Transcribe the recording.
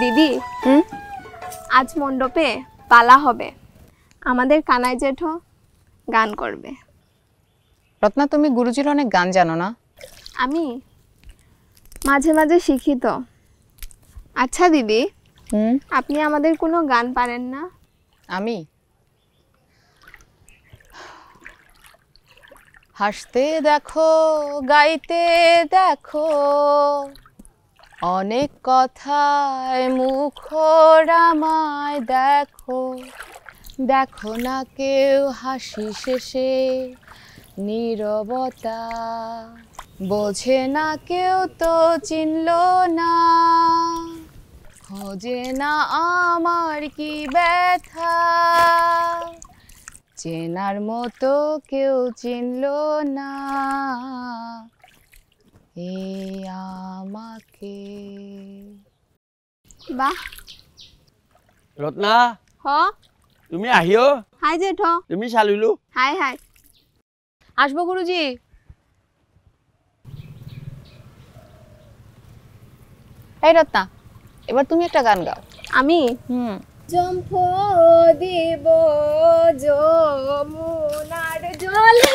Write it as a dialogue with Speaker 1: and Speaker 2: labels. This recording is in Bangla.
Speaker 1: দিদি আজ মণ্ডপে পালা হবে, আমাদের কানাই জেঠো গান করবে।
Speaker 2: রত্না, তুমি গুরুজির অনেক গান জানো না?
Speaker 1: আমি মাঝে মাঝে শিখি তো। আচ্ছা দিদি, আপনি আমাদের কোনো গান পারেন না?
Speaker 2: আমি হাসতে দেখো, গাইতে দেখো, অনেক কথায় মুখর আমায় দেখো, দেখো না কেউ হাসি শেষে নীরবতা, বোঝে না কেউ তো চিনল না, খোঁজে না আমার কি ব্যথা, চেনার মতো কেউ চিনল না এই আমাকে।
Speaker 1: বাহ
Speaker 3: রত্না,
Speaker 1: হ
Speaker 3: তুমি আহিও।
Speaker 1: হাই জেঠো।
Speaker 3: তুমি চালিলো।
Speaker 1: High high.
Speaker 2: আসবো গুরুজি। এই রত্না, এবার তুমি একটা গান গাও।
Speaker 1: আমি জম্প দিব যমুনার জলে